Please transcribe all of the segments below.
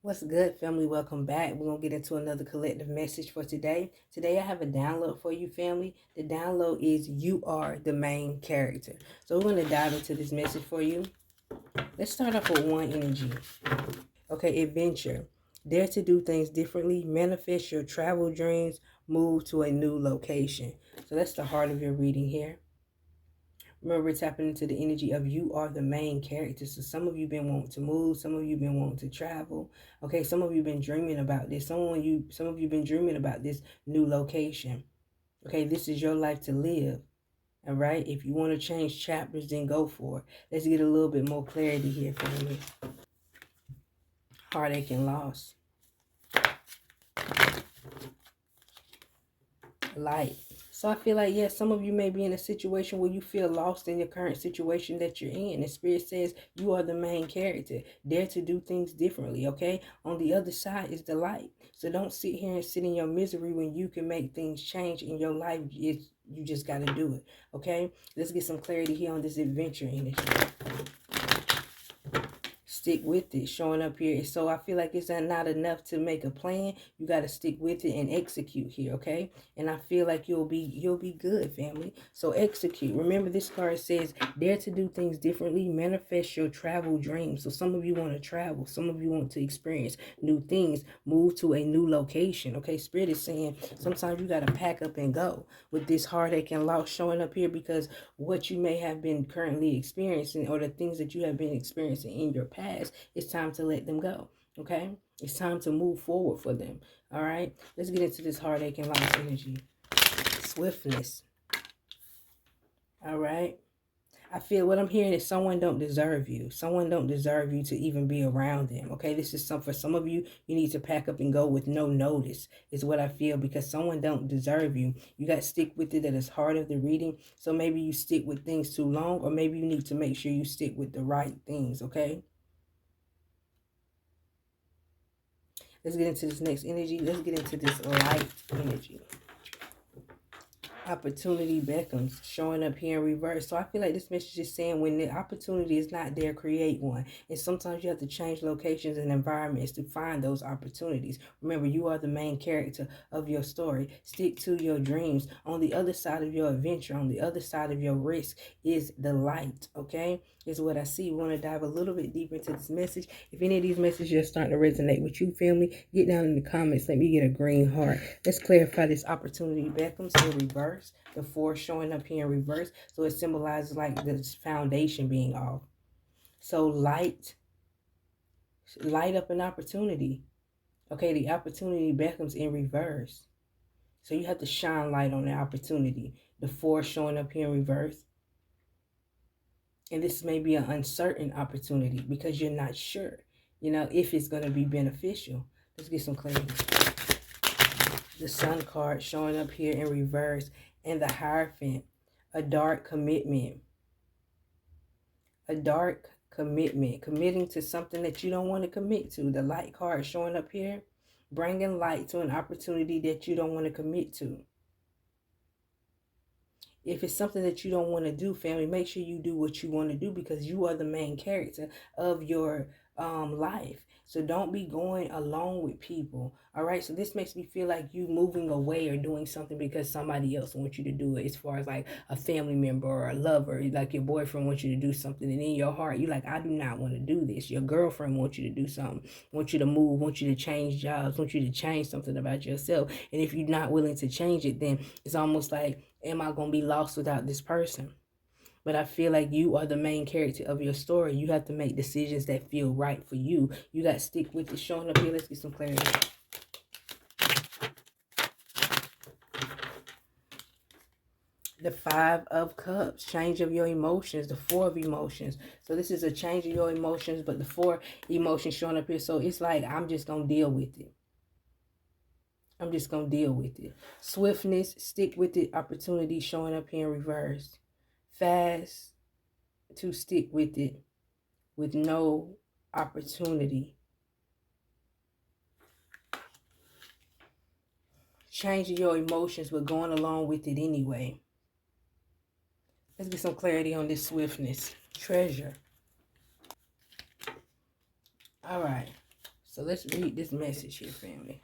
What's good, family? Welcome back. We're going to get into another collective message for today. Today, I have a download for you, family. The download is you are the main character. So, we're going to dive into this message for you. Let's start off with one energy. Okay, adventure. Dare to do things differently. Manifest your travel dreams. Move to a new location. So, that's the heart of your reading here. Remember, tapping into the energy of you are the main character. So some of you been wanting to move, some of you been wanting to travel. Okay, some of you been dreaming about this. Some of you been dreaming about this new location. Okay, this is your life to live. All right. If you want to change chapters, then go for it. Let's get a little bit more clarity here, family. Heartache and loss. Light. So I feel like, yes, some of you may be in a situation where you feel lost in your current situation that you're in. And Spirit says you are the main character. Dare to do things differently, okay? On the other side is the light. So don't sit here and sit in your misery when you can make things change in your life. You just got to do it, okay? Let's get some clarity here on this adventure energy. Stick with it, showing up here. So I feel like it's not enough to make a plan. You got to stick with it and execute here, okay? And I feel like you'll be good, family. So execute. Remember, this card says dare to do things differently. Manifest your travel dreams. So some of you want to travel, some of you want to experience new things, move to a new location, okay? Spirit is saying sometimes you got to pack up and go with this heartache and loss showing up here, because what you may have been currently experiencing, or the things that you have been experiencing in your past, it's time to let them go. Okay, it's time to move forward for them. All right, let's get into this heartache and loss energy. Swiftness. All right, I feel what I'm hearing is someone don't deserve you. Someone don't deserve you to even be around them. Okay, this is for some of you. You need to pack up and go with no notice. Is what I feel, because someone don't deserve you. You got to stick with it. That is part of the reading. So maybe you stick with things too long, or maybe you need to make sure you stick with the right things. Okay. Let's get into this next energy. Let's get into this light energy. Opportunity beckons, showing up here in reverse. So I feel like this message is saying when the opportunity is not there, create one. And sometimes you have to change locations and environments to find those opportunities. Remember, you are the main character of your story. Stick to your dreams. On the other side of your adventure, on the other side of your risk, is the light. Okay, is what I see. We want to dive a little bit deeper into this message. If any of these messages are starting to resonate with you, family, get down in the comments. Let me get a green heart. Let's clarify this opportunity beckons in reverse. The 4 showing up here in reverse. So it symbolizes like this foundation being off. So light up an opportunity. Okay, the opportunity beckons in reverse. So you have to shine light on the opportunity. The 4 showing up here in reverse. And this may be an uncertain opportunity because you're not sure, if it's going to be beneficial. Let's get some clarity. The Sun card showing up here in reverse, and the Hierophant, a dark commitment. A dark commitment, committing to something that you don't want to commit to. The Light card showing up here, bringing light to an opportunity that you don't want to commit to. If it's something that you don't want to do, family, make sure you do what you want to do, because you are the main character of your life. So don't be going along with people. All right. So this makes me feel like you moving away or doing something because somebody else wants you to do it, as far as like a family member or a lover, like your boyfriend wants you to do something. And in your heart, you're like, I do not want to do this. Your girlfriend wants you to do something, wants you to move, wants you to change jobs, wants you to change something about yourself. And if you're not willing to change it, then it's almost like, am I going to be lost without this person? But I feel like you are the main character of your story. You have to make decisions that feel right for you. You got to stick with it. Showing up here. Let's get some clarity. The 5 of Cups, change of your emotions. The 4 of emotions. So this is a change of your emotions, but the 4 emotions showing up here. So it's like, I'm just going to deal with it. I'm just going to deal with it. Swiftness, stick with it. Opportunity showing up here in reverse. Fast, to stick with it with no opportunity. Changing your emotions but going along with it anyway. Let's get some clarity on this swiftness. Treasure. All right. So let's read this message here, family.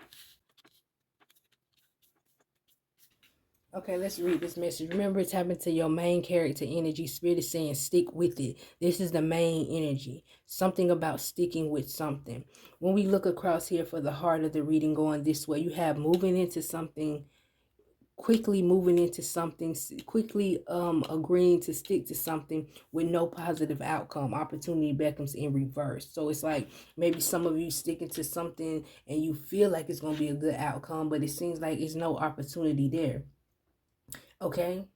Okay, let's read this message. Remember, it's happening to your main character energy. Spirit is saying stick with it. This is the main energy. Something about sticking with something. When we look across here for the heart of the reading going this way, you have moving into something, quickly moving into something, quickly agreeing to stick to something with no positive outcome. Opportunity beckons in reverse. So it's like maybe some of you sticking to something and you feel like it's going to be a good outcome, but it seems like it's no opportunity there. Okay,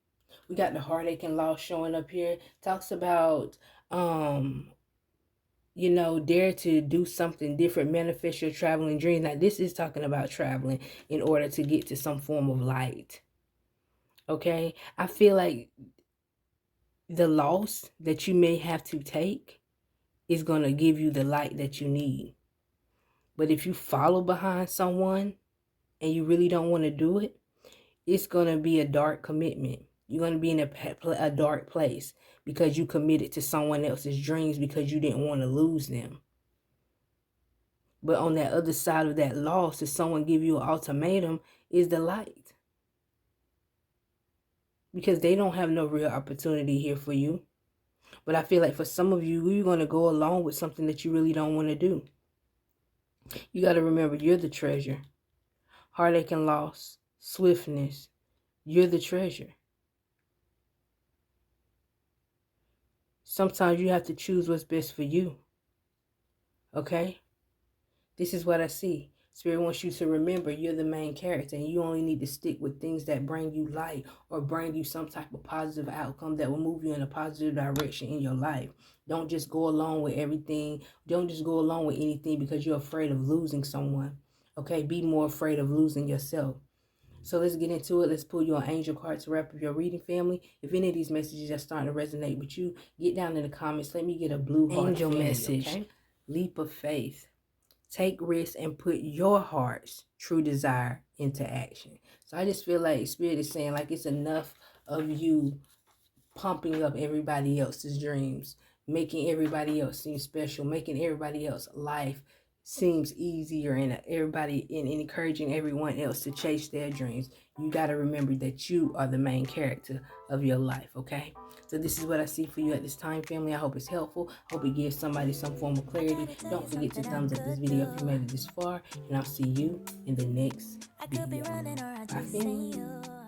we got the heartache and loss showing up here. Talks about dare to do something different, manifest your traveling dreams. Now this is talking about traveling in order to get to some form of light. Okay, I feel like the loss that you may have to take is going to give you the light that you need. But if you follow behind someone and you really don't want to do it, it's going to be a dark commitment. You're going to be in a dark place because you committed to someone else's dreams because you didn't want to lose them. But on that other side of that loss, if someone give you an ultimatum, is the light. Because they don't have no real opportunity here for you. But I feel like for some of you, you're going to go along with something that you really don't want to do. You got to remember, you're the treasure. Heartache and loss, swiftness, you're the treasure. Sometimes you have to choose what's best for you. Okay? This is what I see. Spirit wants you to remember you're the main character and you only need to stick with things that bring you light or bring you some type of positive outcome that will move you in a positive direction in your life. Don't just go along with everything. Don't just go along with anything because you're afraid of losing someone. Okay? Be more afraid of losing yourself. So let's get into it. Let's pull your angel card to wrap up your reading, family. If any of these messages are starting to resonate with you, get down in the comments. Let me get a blue heart angel message. Okay? Leap of faith. Take risks and put your heart's true desire into action. So I just feel like Spirit is saying like it's enough of you pumping up everybody else's dreams, making everybody else seem special, making everybody else life seems easier, and everybody and encouraging everyone else to chase their dreams. You got to remember that you are the main character of your life, okay? So this is what I see for you at this time, family. I hope it's helpful. Hope it gives somebody some form of clarity. Don't forget to thumbs up this video if you made it this far, and I'll see you in the next video. Bye, family.